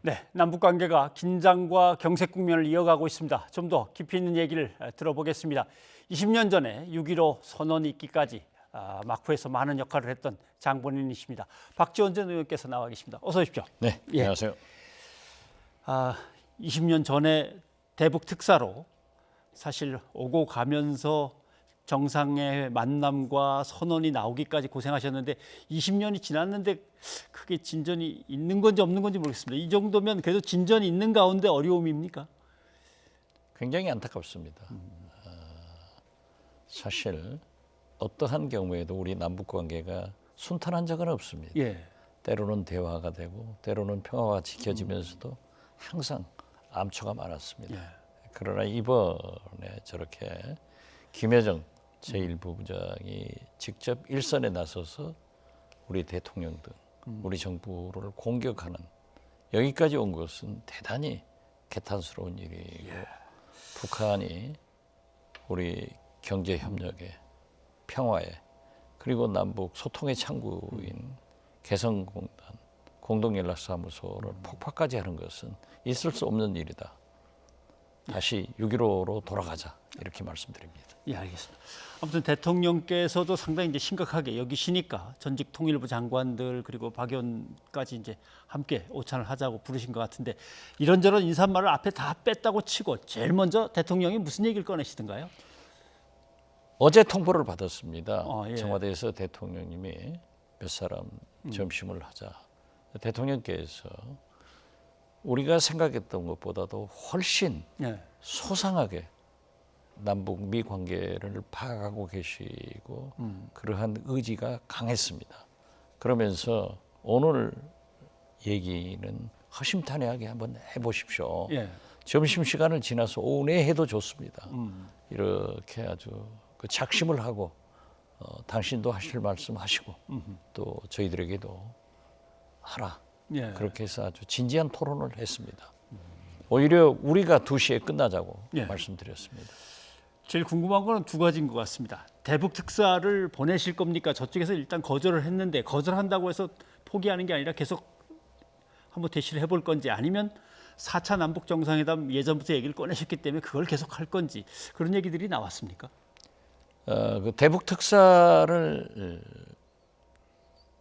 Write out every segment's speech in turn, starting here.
네, 남북 관계가 긴장과 경색 국면을 이어가고 있습니다. 좀 더 깊이 있는 얘기를 들어보겠습니다. 20년 전에 6.15 선언이 있기까지 막후에서 많은 역할을 했던 장본인이십니다. 박지원 전 의원께서 나와 계십니다. 어서 오십시오. 네, 예. 안녕하세요. 20년 전에 대북 특사로 사실 오고 가면서 정상의 만남과 선언이 나오기까지 고생하셨는데 20년이 지났는데 크게 진전이 있는 건지 없는 건지 모르겠습니다. 이 정도면 그래도 진전이 있는 가운데 어려움입니까? 굉장히 안타깝습니다. 사실 어떠한 경우에도 우리 남북 관계가 순탄한 적은 없습니다. 예. 때로는 대화가 되고 때로는 평화가 지켜지면서도 항상 암초가 많았습니다. 예. 그러나 이번에 저렇게 김여정 제1부부장이 직접 일선에 나서서 우리 대통령 등 우리 정부를 공격하는 여기까지 온 것은 대단히 개탄스러운 일이고 북한이 우리 경제 협력에 평화에 그리고 남북 소통의 창구인 개성공단 공동연락사무소를 폭파까지 하는 것은 있을 수 없는 일이다. 다시 6.15로 돌아가자 이렇게 말씀드립니다. 예, 알겠습니다. 아무튼 대통령께서도 상당히 이제 심각하게 여기시니까 전직 통일부 장관들 그리고 박 의원까지 이제 함께 오찬을 하자고 부르신 것 같은데 이런저런 인사말을 앞에 다 뺐다고 치고 제일 먼저 대통령이 무슨 얘기를 꺼내시던가요? 어제 통보를 받았습니다. 예. 청와대에서 대통령님이 몇 사람 점심을 하자. 대통령께서 우리가 생각했던 것보다도 훨씬 예. 소상하게 남북미 관계를 파악하고 계시고 그러한 의지가 강했습니다. 그러면서 오늘 얘기는 허심탄회하게 한번 해보십시오. 예. 점심시간을 지나서 오후 내에 해도 좋습니다. 이렇게 아주 그 작심을 하고 당신도 하실 말씀 하시고 또 저희들에게도 하라. 예. 그렇게 해서 아주 진지한 토론을 했습니다. 오히려 우리가 2시에 끝나자고 예. 말씀드렸습니다. 제일 궁금한 거는 두 가지인 것 같습니다. 대북 특사를 보내실 겁니까? 저쪽에서 일단 거절을 했는데 거절한다고 해서 포기하는 게 아니라 계속 한번 대시를 해볼 건지 아니면 4차 남북 정상회담 예전부터 얘기를 꺼내셨기 때문에 그걸 계속 할 건지 그런 얘기들이 나왔습니까? 그 대북 특사를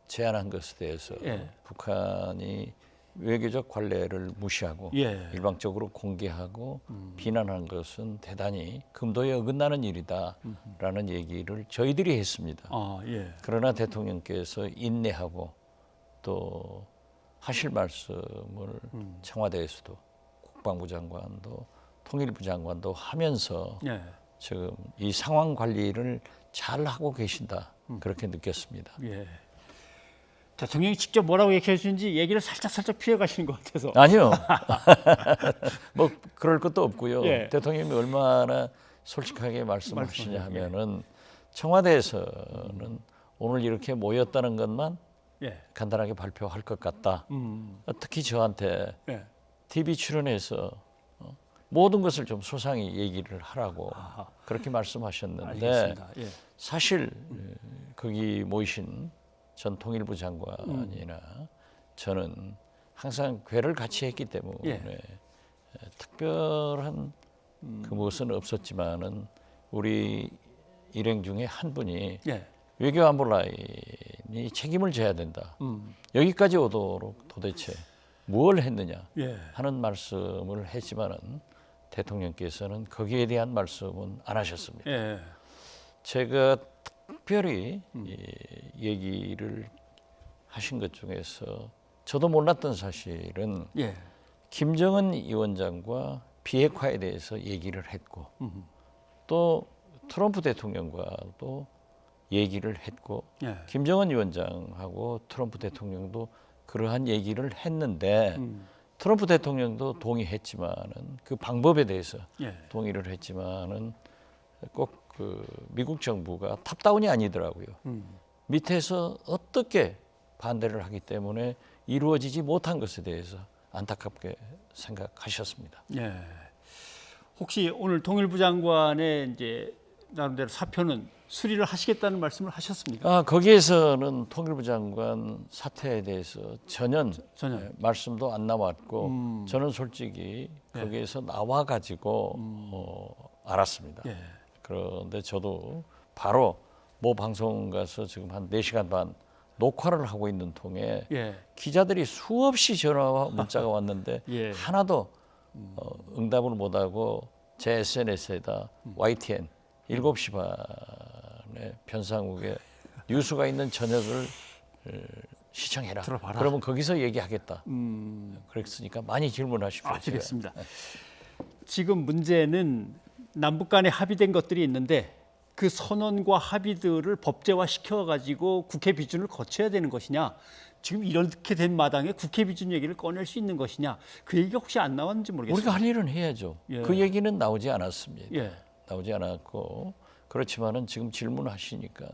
제안한 것에 대해서 예. 북한이 외교적 관례를 무시하고 예. 일방적으로 공개하고 비난한 것은 대단히 금도에 어긋나는 일이다라는 얘기를 저희들이 했습니다. 예. 그러나 대통령께서 인내하고 또 하실 말씀을 청와대에서도 국방부 장관도 통일부 장관도 하면서 예. 지금 이 상황 관리를 잘 하고 계신다 그렇게 느꼈습니다. 예. 대통령이 직접 뭐라고 얘기해 주는지 얘기를 살짝 피해 가시는 것 같아서. 아니요. 뭐 그럴 것도 없고요. 예. 대통령이 얼마나 솔직하게 말씀하시냐 하면은 청와대에서는 오늘 이렇게 모였다는 것만 예. 간단하게 발표할 것 같다. 특히 저한테 예. TV 출연해서 모든 것을 좀 소상히 얘기를 하라고 그렇게 말씀하셨는데 알겠습니다. 예. 사실 거기 모이신 전 통일부 장관이나 저는 항상 궤를 같이 했기 때문에 특별한 그 무엇은 없었지만은 우리 일행 중에 한 분이 예. 외교안보 라인이 책임을 져야 된다. 여기까지 오도록 도대체 뭘 했느냐 예. 하는 말씀을 했지만은 대통령께서는 거기에 대한 말씀은 안 하셨습니다. 예. 제가 특별히 얘기를 하신 것 중에서 저도 몰랐던 사실은 예. 김정은 위원장과 비핵화에 대해서 얘기를 했고 또 트럼프 대통령과도 얘기를 했고 예. 김정은 위원장하고 트럼프 대통령도 그러한 얘기를 했는데 트럼프 대통령도 동의했지만은 그 방법에 대해서 예. 동의를 했지만은 꼭 그 미국 정부가 탑다운이 아니더라고요. 밑에서 어떻게 반대를 하기 때문에 이루어지지 못한 것에 대해서 안타깝게 생각하셨습니다. 예. 혹시 오늘 통일부 장관의 이제 나름대로 사표는 수리를 하시겠다는 말씀을 하셨습니까? 아, 거기에서는 통일부 장관 사퇴에 대해서 전혀 말씀도 안 나왔고 저는 솔직히 거기에서 나와 가지고 알았습니다. 예. 그런데 저도 바로 모 방송 가서 지금 한 4시간 반 녹화를 하고 있는 통에 예. 기자들이 수없이 전화와 문자가 왔는데 예. 하나도 응답을 못하고 제 SNS에다 YTN 7시 반에 변상욱의 뉴스가 있는 저녁을 시청해라. 들어봐라. 그러면 거기서 얘기하겠다. 그랬으니까 많이 질문하십시오. 알겠습니다. 지금 문제는 남북 간에 합의된 것들이 있는데 그 선언과 합의들을 법제화 시켜가지고 국회 비준을 거쳐야 되는 것이냐, 지금 이렇게 된 마당에 국회 비준 얘기를 꺼낼 수 있는 것이냐, 그 얘기가 혹시 안 나왔는지 모르겠습니다. 우리가 할 일은 해야죠. 예. 그 얘기는 나오지 않았습니다. 예. 나오지 않았고, 그렇지만은 지금 질문하시니까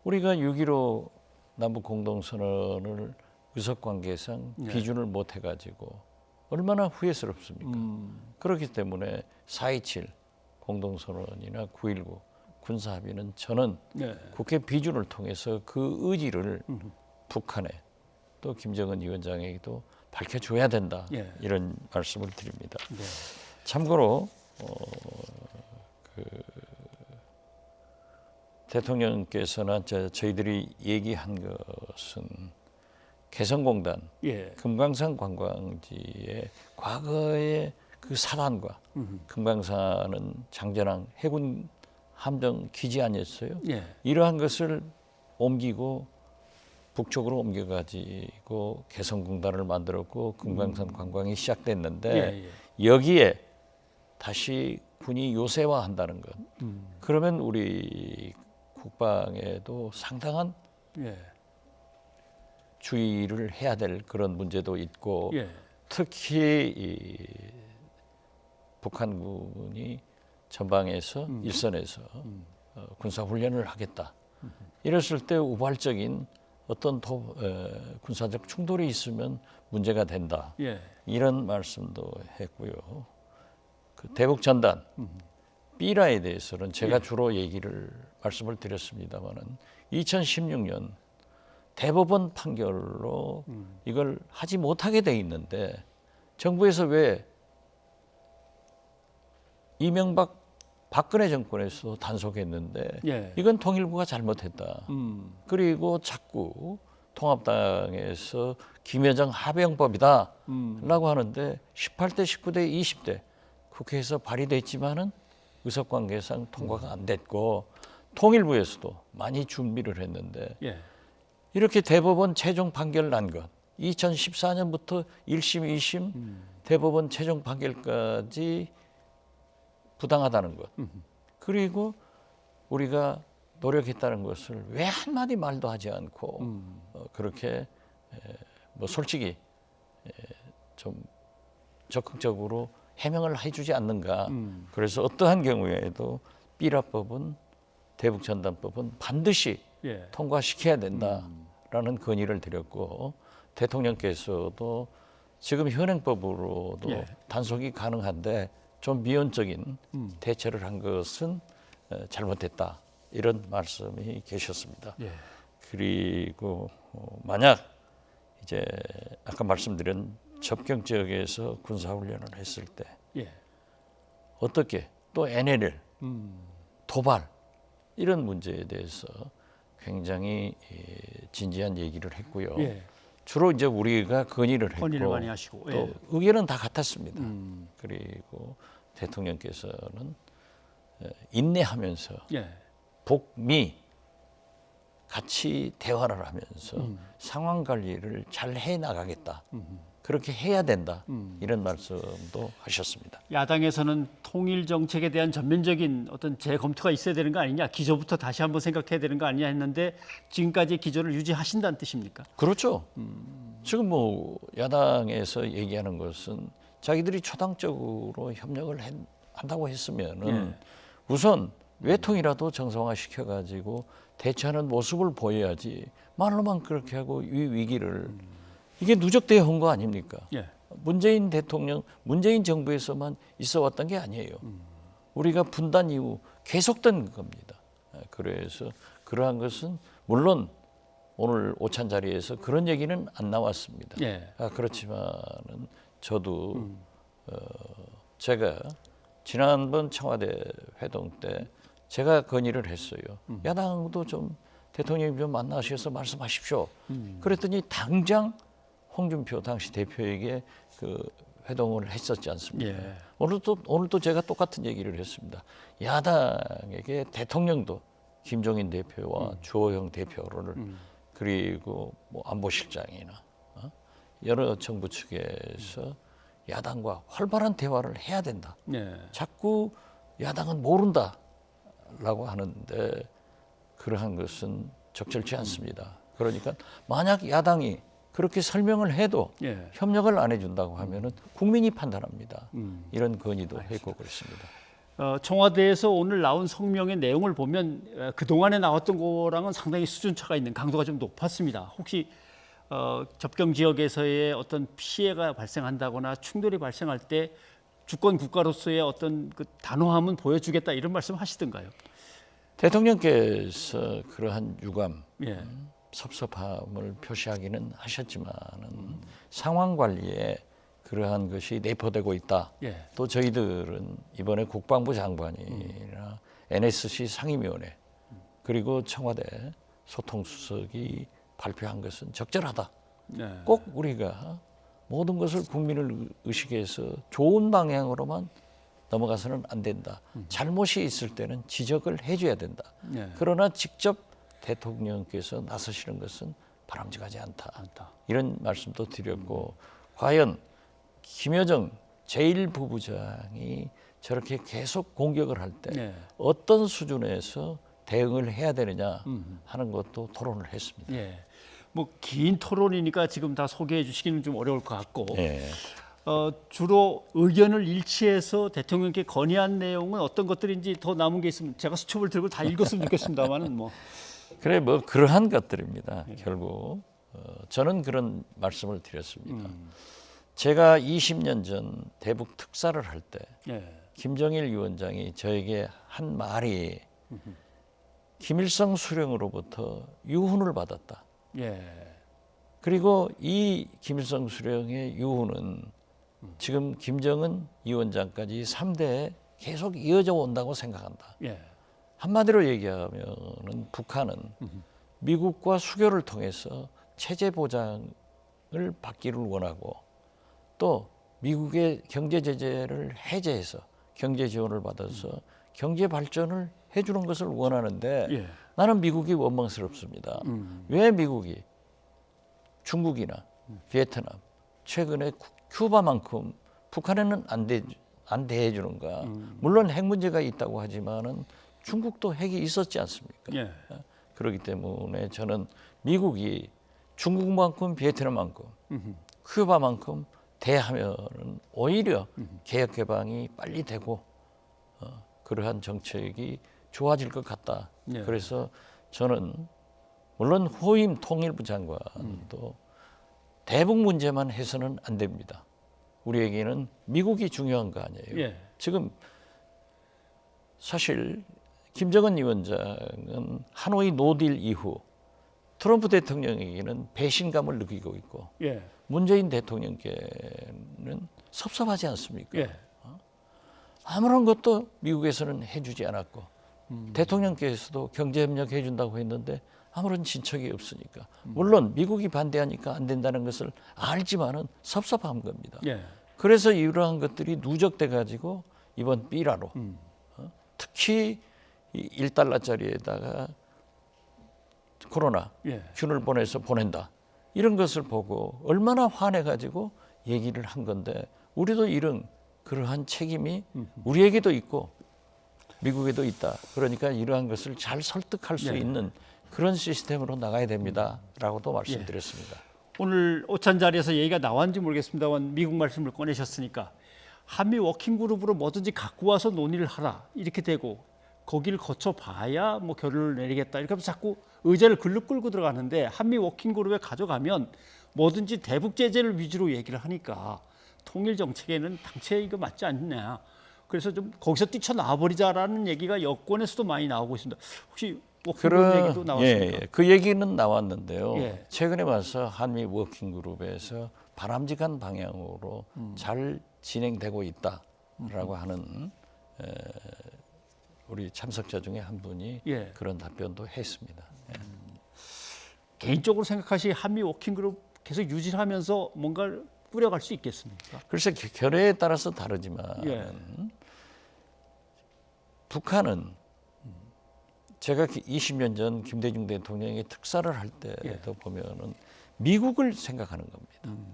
우리가 6.15 남북 공동선언을 의석관계상 비준을 못 해가지고 얼마나 후회스럽습니까? 그렇기 때문에 4.27 공동선언이나 9.19 군사합의는 저는 네. 국회 비준을 통해서 그 의지를 북한에 또 김정은 위원장에게도 밝혀줘야 된다. 예. 이런 말씀을 드립니다. 네. 참고로 대통령께서는 저희들이 얘기한 것은 개성공단, 예. 금강산 관광지의 과거의 그 사단과 금강산은 장전항 해군 함정 기지 아니었어요? 예. 이러한 것을 옮기고 북쪽으로 옮겨가지고 개성공단을 만들었고 금강산 관광이 시작됐는데 예, 여기에 다시 군이 요새화한다는 것. 그러면 우리 국방에도 상당한 예. 주의를 해야 될 그런 문제도 있고 예. 특히 이 북한군이 전방에서 일선에서 군사 훈련을 하겠다. 이랬을 때 우발적인 어떤 군사적 충돌이 있으면 문제가 된다. 예. 이런 말씀도 했고요. 그 대북 전단 삐라에 대해서는 제가 주로 말씀을 드렸습니다만은 2016년 대법원 판결로 이걸 하지 못하게 돼 있는데 정부에서 왜 이명박 박근혜 정권에서 단속했는데 예. 이건 통일부가 잘못했다. 그리고 자꾸 통합당에서 김여정 하병법이다 라고 하는데 18대, 19대, 20대 국회에서 발의됐지만은 의석관계상 통과가 안 됐고 통일부에서도 많이 준비를 했는데 예. 이렇게 대법원 최종 판결 난 것 2014년부터 1심, 2심 대법원 최종 판결까지 부당하다는 것 그리고 우리가 노력했다는 것을 왜 한마디 말도 하지 않고 그렇게 뭐 솔직히 좀 적극적으로 해명을 해주지 않는가. 그래서 어떠한 경우에도 삐라법은 대북전단법은 반드시 예. 통과시켜야 된다라는 건의를 드렸고 대통령께서도 지금 현행법으로도 예. 단속이 가능한데 좀 미온적인 대처를 한 것은 잘못됐다 이런 말씀이 계셨습니다. 예. 그리고 만약 이제 아까 말씀드린 접경 지역에서 군사훈련을 했을 때 예. 어떻게 또 NLL 도발 이런 문제에 대해서 굉장히 진지한 얘기를 했고요. 예. 주로 이제 우리가 건의를 했고 건의를 많이 하시고 또 예. 의견은 다 같았습니다. 그리고 대통령께서는 인내하면서 예. 북미 같이 대화를 하면서 상황 관리를 잘 해 나가겠다. 그렇게 해야 된다. 이런 말씀도 하셨습니다. 야당에서는 통일 정책에 대한 전면적인 어떤 재검토가 있어야 되는 거 아니냐, 기조부터 다시 한번 생각해야 되는 거 아니냐 했는데 지금까지 기조를 유지하신다는 뜻입니까? 그렇죠. 지금 뭐 야당에서 얘기하는 것은 자기들이 초당적으로 협력을 한다고 했으면은 우선 외통이라도 정상화 시켜가지고 대처하는 모습을 보여야지 말로만 그렇게 하고 이 위기를 이게 누적되어 온 거 아닙니까? 예. 문재인 대통령, 문재인 정부에서만 있어 왔던 게 아니에요. 우리가 분단 이후 계속된 겁니다. 그래서 그러한 것은 물론 오늘 오찬 자리에서 그런 얘기는 안 나왔습니다. 예. 그렇지만은 저도 제가 지난번 청와대 회동 때 제가 건의를 했어요. 야당도 좀 대통령님 좀 만나셔서 말씀하십시오. 그랬더니 당장 홍준표 당시 대표에게 그 회동을 했었지 않습니까? 예. 오늘도 제가 똑같은 얘기를 했습니다. 야당에게 대통령도 김종인 대표와 주호영 대표를 그리고 뭐 안보실장이나 여러 정부 측에서 야당과 활발한 대화를 해야 된다. 예. 자꾸 야당은 모른다라고 하는데 그러한 것은 적절치 않습니다. 그러니까 만약 야당이 그렇게 설명을 해도 예. 협력을 안 해준다고 하면은 국민이 판단합니다. 이런 건의도 했고 그렇습니다. 청와대에서 오늘 나온 성명의 내용을 보면 그동안에 나왔던 거랑은 상당히 수준차가 있는 강도가 좀 높았습니다. 혹시 접경 지역에서의 어떤 피해가 발생한다거나 충돌이 발생할 때 주권 국가로서의 어떤 그 단호함은 보여주겠다 이런 말씀 하시던가요? 대통령께서 그러한 유감, 예. 섭섭함을 표시하기는 하셨지만은 상황 관리에 그러한 것이 내포되고 있다. 예. 또 저희들은 이번에 국방부 장관이나 NSC 상임위원회 그리고 청와대 소통수석이 발표한 것은 적절하다. 예. 꼭 우리가 모든 것을 국민을 의식해서 좋은 방향으로만 넘어가서는 안 된다. 잘못이 있을 때는 지적을 해줘야 된다. 예. 그러나 직접 대통령께서 나서시는 것은 바람직하지 않다. 이런 말씀도 드렸고 과연 김여정 제1부부장이 저렇게 계속 공격을 할 때 네. 어떤 수준에서 대응을 해야 되느냐 하는 것도 토론을 했습니다. 예. 뭐 긴 토론이니까 지금 다 소개해 주시기는 좀 어려울 것 같고 예. 주로 의견을 일치해서 대통령께 건의한 내용은 어떤 것들인지 더 남은 게 있으면 제가 수첩을 들고 다 읽었으면 좋겠습니다만은 뭐 그래 뭐 그러한 것들입니다. 결국 저는 그런 말씀을 드렸습니다. 제가 20년 전 대북 특사를 할 때 예. 김정일 위원장이 저에게 한 말이 김일성 수령으로부터 유훈을 받았다. 예. 그리고 이 김일성 수령의 유훈은 지금 김정은 위원장까지 3대에 계속 이어져 온다고 생각한다. 예. 한마디로 얘기하면은 북한은 미국과 수교를 통해서 체제 보장을 받기를 원하고 또 미국의 경제 제재를 해제해서 경제 지원을 받아서 경제 발전을 해주는 것을 원하는데 예. 나는 미국이 원망스럽습니다. 왜 미국이 중국이나 베트남 최근에 쿠바만큼 북한에는 안 대해주는가? 물론 핵 문제가 있다고 하지만은 중국도 핵이 있었지 않습니까? 예. 그렇기 때문에 저는 미국이 중국만큼 베트남만큼 쿠바만큼 대하면은 오히려 개혁 개방이 빨리 되고 그러한 정책이 좋아질 것 같다. 예. 그래서 저는 물론 후임 통일부 장관도 대북 문제만 해서는 안 됩니다. 우리에게는 미국이 중요한 거 아니에요. 예. 지금 사실 김정은 위원장은 하노이 노딜 이후 트럼프 대통령에게는 배신감을 느끼고 있고 예. 문재인 대통령께는 섭섭하지 않습니까? 예. 아무런 것도 미국에서는 해주지 않았고 대통령께서도 경제협력 해준다고 했는데 아무런 진척이 없으니까 물론 미국이 반대하니까 안 된다는 것을 알지만은 섭섭한 겁니다. 예. 그래서 이러한 것들이 누적돼 가지고 이번 삐라로 특히 이 1달러짜리에다가 코로나 예. 균을 보내서 보낸다. 이런 것을 보고 얼마나 화내 가지고 얘기를 한 건데 우리도 이런 그러한 책임이 우리에게도 있고 미국에도 있다. 그러니까 이러한 것을 잘 설득할 수 예. 있는 그런 시스템으로 나가야 됩니다라고도 말씀드렸습니다. 오늘 오찬 자리에서 얘기가 나왔는지 모르겠습니다만 미국 말씀을 꺼내셨으니까 한미 워킹 그룹으로 뭐든지 갖고 와서 논의를 하라 이렇게 되고 거기를 거쳐 봐야 뭐 결론을 내리겠다 이렇게 하면서 자꾸 의제를 글로 끌고 들어가는데 한미 워킹 그룹에 가져가면 뭐든지 대북 제재를 위주로 얘기를 하니까 통일 정책에는 당최 이거 맞지 않냐. 그래서 좀 거기서 뛰쳐나와 버리자라는 얘기가 여권에서도 많이 나오고 있습니다. 혹시 그런 그런 얘기도 나왔습니까? 그 얘기는 나왔는데요. 예. 최근에 와서 한미 워킹그룹에서 바람직한 방향으로 잘 진행되고 있다라고 하는 우리 참석자 중에 한 분이 예. 그런 답변도 했습니다. 개인적으로 생각하시 한미 워킹그룹 계속 유지하면서 뭔가를 꾸려갈 수 있겠습니까? 글쎄 결의에 따라서 다르지만 예. 북한은 제가 20년 전 김대중 대통령이 특사를 할 때도 보면은 미국을 생각하는 겁니다.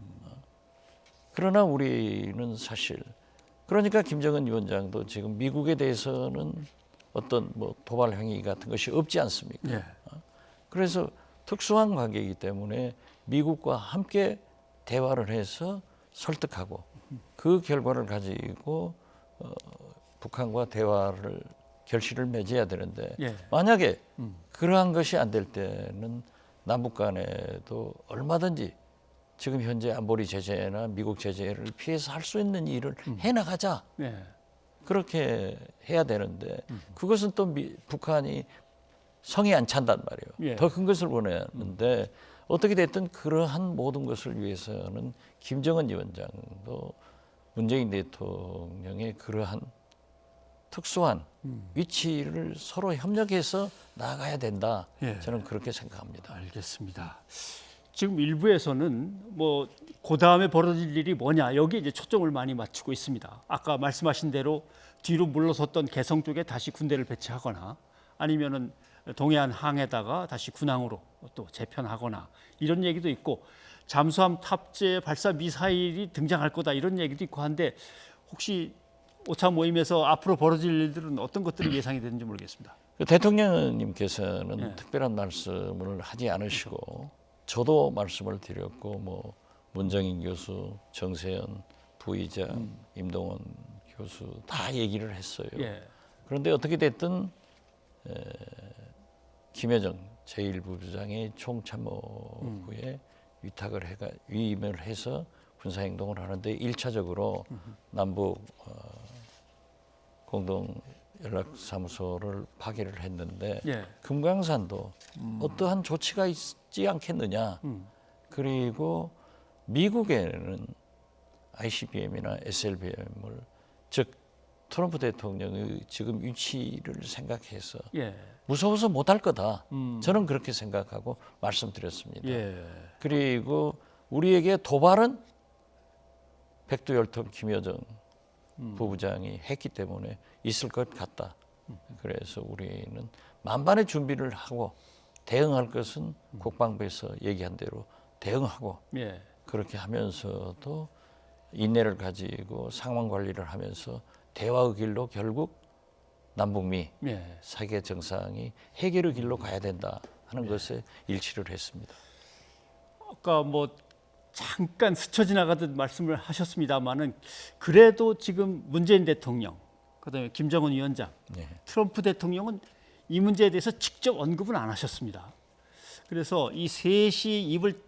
그러나 우리는 사실 그러니까 김정은 위원장도 지금 미국에 대해서는 어떤 뭐 도발 행위 같은 것이 없지 않습니까? 예. 그래서 특수한 관계이기 때문에 미국과 함께 대화를 해서 설득하고 그 결과를 가지고 북한과 대화를 결실을 맺어야 되는데 예. 만약에 그러한 것이 안 될 때는 남북 간에도 얼마든지 지금 현재 안보리 제재나 미국 제재를 피해서 할 수 있는 일을 해나가자. 예. 그렇게 해야 되는데 그것은 또 북한이 성이 안 찬단 말이에요. 예. 더 큰 것을 원하는데 어떻게 됐든 그러한 모든 것을 위해서는 김정은 위원장도 문재인 대통령의 그러한 특수한 위치를 서로 협력해서 나아가야 된다. 예. 저는 그렇게 생각합니다. 알겠습니다. 지금 일부에서는 뭐 그 다음에 벌어질 일이 뭐냐 여기 이제 초점을 많이 맞추고 있습니다. 아까 말씀하신 대로 뒤로 물러섰던 개성 쪽에 다시 군대를 배치하거나 아니면은 동해안 항에다가 다시 군항으로 또 재편하거나 이런 얘기도 있고 잠수함 탑재 발사 미사일이 등장할 거다 이런 얘기도 있고 한데 혹시 5차 모임에서 앞으로 벌어질 일들은 어떤 것들이 예상이 되는지 모르겠습니다. 대통령님께서는 예. 특별한 말씀을 하지 않으시고 저도 말씀을 드렸고 뭐 문정인 교수, 정세현 부의장, 임동원 교수 다 얘기를 했어요. 예. 그런데 어떻게 됐든 김여정 제1부부장이 총참모부에 위임을 해서 군사행동을 하는데 1차적으로 남북 공동 연락사무소를 파견을 했는데 예. 금강산도 어떠한 조치가 있지 않겠느냐. 그리고 미국에는 ICBM이나 SLBM을 즉 트럼프 대통령의 지금 위치를 생각해서 예. 무서워서 못할 거다. 저는 그렇게 생각하고 말씀드렸습니다. 예. 그리고 우리에게 도발은 백두혈통 김여정 부부장이 했기 때문에 있을 것 같다. 그래서 우리는 만반의 준비를 하고 대응할 것은 국방부에서 얘기한 대로 대응하고 예. 그렇게 하면서도 인내를 가지고 상황 관리를 하면서 대화의 길로 결국 남북미 예. 세계 정상이 해결의 길로 가야 된다 하는 것에 일치를 했습니다. 아까 뭐 잠깐 스쳐 지나가듯 말씀을 하셨습니다만은 그래도 지금 문재인 대통령, 그다음에 김정은 위원장, 네. 트럼프 대통령은 이 문제에 대해서 직접 언급은 안 하셨습니다. 그래서 이 셋이 입을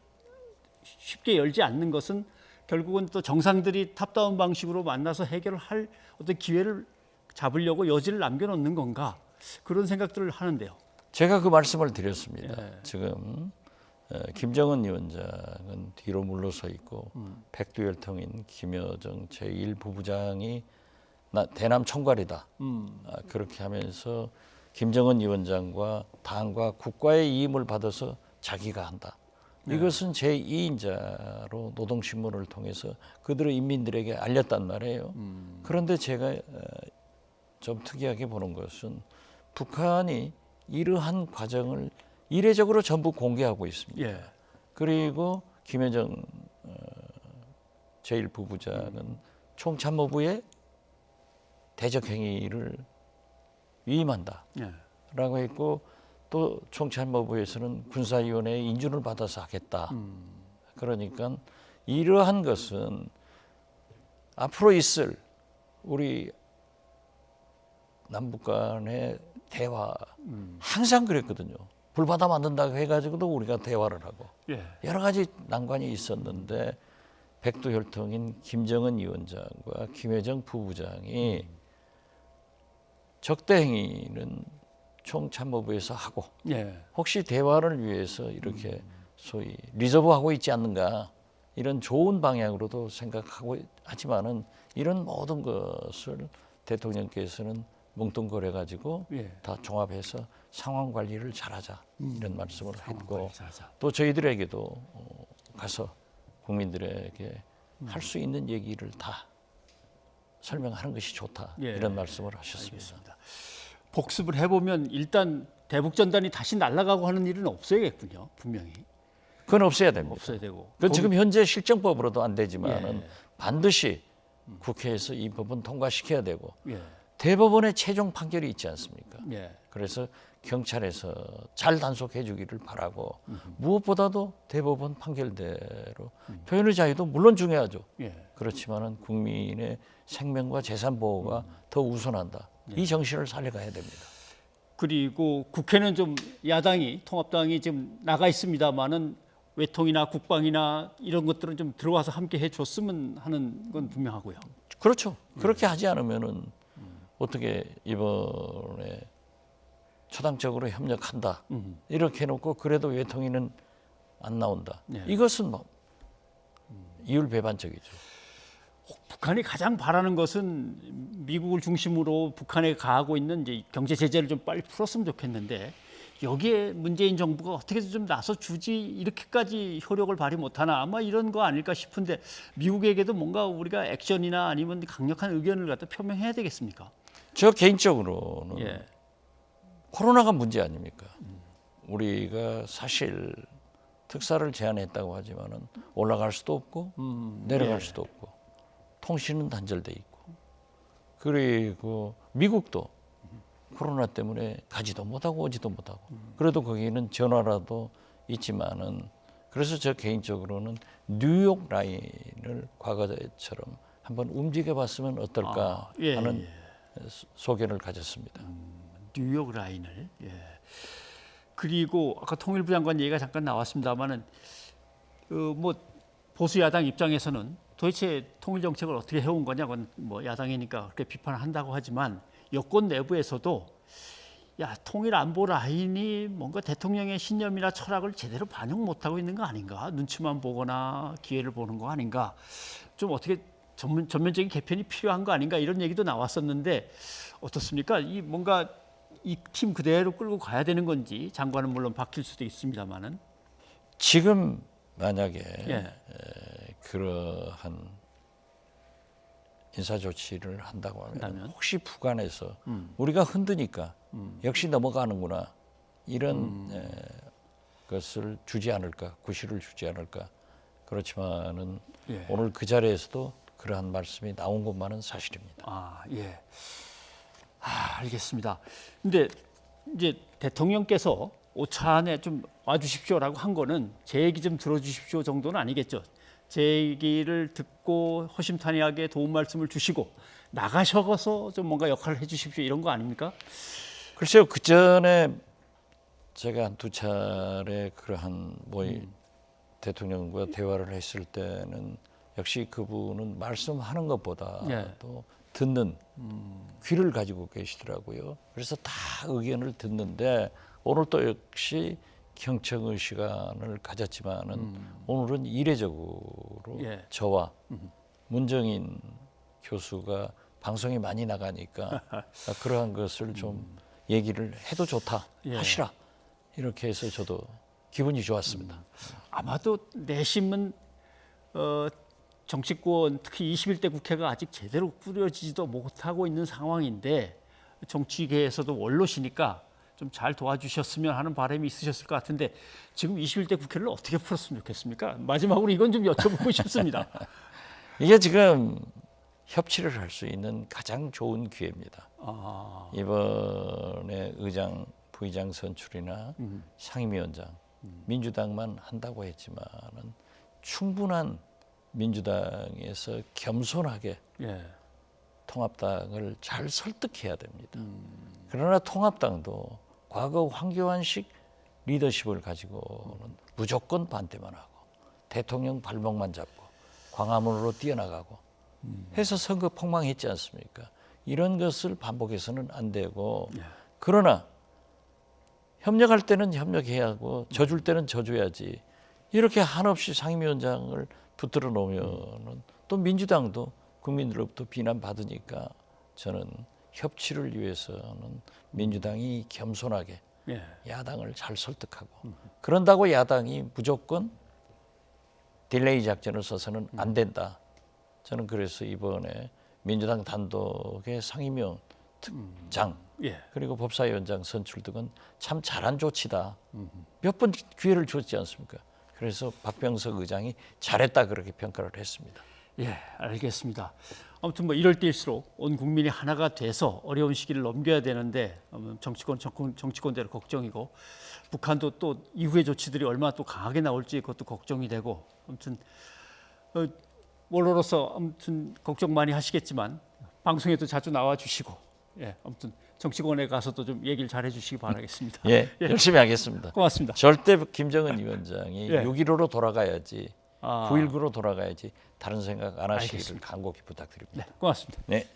쉽게 열지 않는 것은 결국은 또 정상들이 탑다운 방식으로 만나서 해결을 할 어떤 기회를 잡으려고 여지를 남겨놓는 건가 그런 생각들을 하는데요. 제가 그 말씀을 드렸습니다. 예. 지금 김정은 위원장은 뒤로 물러서 있고 백두혈통인 김여정 제1부부장이 대남 총괄이다. 그렇게 하면서 김정은 위원장과 당과 국가의 이임을 받아서 자기가 한다. 이것은 제2인자로 노동신문을 통해서 그들의 인민들에게 알렸단 말이에요. 그런데 제가 좀 특이하게 보는 것은 북한이 이러한 과정을 이례적으로 전부 공개하고 있습니다. 예. 그리고 김여정 제1부부장은 총참모부에 대적행위를 위임한다. 예. 라고 했고 또 총참모부에서는 군사위원회의 인준을 받아서 하겠다. 그러니까 이러한 것은 앞으로 있을 우리 남북 간의 대화 항상 그랬거든요. 불받아 만든다고 해가지고도 우리가 대화를 하고 예. 여러 가지 난관이 있었는데 백두혈통인 김정은 위원장과 김여정 부부장이 적대 행위는 총참모부에서 하고 예. 혹시 대화를 위해서 이렇게 소위 리저브하고 있지 않는가 이런 좋은 방향으로도 생각하고 하지만은 이런 모든 것을 대통령께서는 뭉뚱그려 가지고 예. 다 종합해서 상황 관리를 잘하자 이런 말씀을 했고 잘하자. 또 저희들에게도 가서 국민들에게 할 수 있는 얘기를 다 설명하는 것이 좋다 예. 이런 말씀을 하셨습니다. 알겠습니다. 복습을 해보면 일단 대북 전단이 다시 날아가고 하는 일은 없어야겠군요. 분명히 그건 없어야 됩니다. 없어야 되고. 그건 지금 현재 실정법으로도 안 되지만은 예. 반드시 국회에서 이 법은 통과시켜야 되고 예. 대법원의 최종 판결이 있지 않습니까? 예. 그래서 경찰에서 잘 단속해 주기를 바라고 무엇보다도 대법원 판결대로 표현의 자유도 물론 중요하죠. 예. 그렇지만은 국민의 생명과 재산 보호가 더 우선한다. 이 정신을 살려가야 됩니다. 그리고 국회는 좀 야당이 통합당이 지금 나가 있습니다만은 외통이나 국방이나 이런 것들은 좀 들어와서 함께 해줬으면 하는 건 분명하고요. 그렇죠. 그렇게 하지 않으면은 어떻게 이번에 초당적으로 협력한다 이렇게 해놓고 그래도 외통위는 안 나온다. 네. 이것은 뭐 이율배반적이죠. 북한이 가장 바라는 것은 미국을 중심으로 북한에 가하고 있는 이제 경제 제재를 좀 빨리 풀었으면 좋겠는데 여기에 문재인 정부가 어떻게든 좀 나서 주지 이렇게까지 효력을 발휘 못하나 아마 이런 거 아닐까 싶은데 미국에게도 뭔가 우리가 액션이나 아니면 강력한 의견을 갖다 표명해야 되겠습니까? 저 개인적으로는 예. 코로나가 문제 아닙니까? 우리가 사실 특사를 제안했다고 하지만은 올라갈 수도 없고 내려갈 수도 없고 통신은 단절돼 있고 그리고 미국도 코로나 때문에 가지도 못하고 오지도 못하고 그래도 거기는 전화라도 있지만은 그래서 저 개인적으로는 뉴욕 라인을 과거처럼 한번 움직여봤으면 어떨까 예, 하는 소견을 가졌습니다. 뉴욕 라인을. 예. 그리고 아까 통일부 장관 얘기가 잠깐 나왔습니다만은 뭐 보수 야당 입장에서는 도대체 통일 정책을 어떻게 해온 거냐고 뭐 야당이니까 그렇게 비판을 한다고 하지만 여권 내부에서도 야 통일 안보 라인이 뭔가 대통령의 신념이나 철학을 제대로 반영 못하고 있는 거 아닌가 눈치만 보거나 기회를 보는 거 아닌가 좀 어떻게 전면적인 개편이 필요한 거 아닌가 이런 얘기도 나왔었는데 어떻습니까? 이 뭔가 이 팀 그대로 끌고 가야 되는 건지 장관은 물론 바뀔 수도 있습니다만은 지금 만약에 예. 그러한 인사 조치를 한다고 하면 한다면? 혹시 북한에서 우리가 흔드니까 역시 넘어가는구나 이런 것을 주지 않을까 구실을 주지 않을까 그렇지만은 예. 오늘 그 자리에서도 그러한 말씀이 나온 것만은 사실입니다. 아 예. 알겠습니다. 근데 이제 대통령께서 오찬에 좀 와주십시오라고 한 거는 제 얘기 좀 들어주십시오 정도는 아니겠죠. 제 얘기를 듣고 허심탄회하게 도움 말씀을 주시고 나가셔서 좀 뭔가 역할을 해주십시오 이런 거 아닙니까? 글쎄요 그 전에 제가 한 두 차례 그러한 대통령과 대화를 했을 때는 역시 그분은 말씀하는 것보다도 예. 듣는 귀를 가지고 계시더라고요. 그래서 다 의견을 듣는데 오늘 또 역시 경청의 시간을 가졌지만은 오늘은 이례적으로 예. 저와 문정인 교수가 방송에 많이 나가니까 그러한 것을 좀 얘기를 해도 좋다 예. 하시라 이렇게 해서 저도 기분이 좋았습니다. 아마도 내심은 정치권 특히 21대 국회가 아직 제대로 꾸려지지도 못하고 있는 상황인데 정치계에서도 원로시니까 좀 잘 도와주셨으면 하는 바람이 있으셨을 것 같은데 지금 21대 국회를 어떻게 풀었으면 좋겠습니까? 마지막으로 이건 좀 여쭤보고 싶습니다. 이게 지금 협치를 할 수 있는 가장 좋은 기회입니다. 이번에 의장, 부의장 선출이나 상임위원장 민주당만 한다고 했지만은 충분한 민주당에서 겸손하게 예. 통합당을 잘 설득해야 됩니다. 그러나 통합당도 과거 황교안식 리더십을 가지고는 무조건 반대만 하고 대통령 발목만 잡고 광화문으로 뛰어나가고 해서 선거 폭망했지 않습니까? 이런 것을 반복해서는 안 되고 예. 그러나 협력할 때는 협력해야 하고 져줄 때는 져줘야지. 이렇게 한없이 상임위원장을 붙들어 놓으면은 또 민주당도 국민들로부터 비난받으니까 저는 협치를 위해서는 민주당이 겸손하게 예. 야당을 잘 설득하고 그런다고 야당이 무조건 딜레이 작전을 써서는 안 된다. 저는 그래서 이번에 민주당 단독의 상임위원 특장 예. 그리고 법사위원장 선출 등은 참 잘한 조치다. 몇 번 기회를 줬지 않습니까? 그래서 박병석 의장이 잘했다 그렇게 평가를 했습니다. 예, 알겠습니다. 아무튼 뭐 이럴 때일수록 온 국민이 하나가 돼서 어려운 시기를 넘겨야 되는데 정치권대로 걱정이고 북한도 또 이후의 조치들이 얼마나 또 강하게 나올지 그것도 걱정이 되고 아무튼 원로로서 아무튼 걱정 많이 하시겠지만 방송에도 자주 나와 주시고 예, 아무튼 정치권에 가서도 좀 얘기를 잘 해주시기 바라겠습니다. 예, 열심히 하겠습니다. 고맙습니다. 절대 김정은 위원장이 예. 6.15로 돌아가야지, 아. 9.19로 돌아가야지 다른 생각 안 하시기를 알겠습니다. 간곡히 부탁드립니다. 네, 고맙습니다. 네.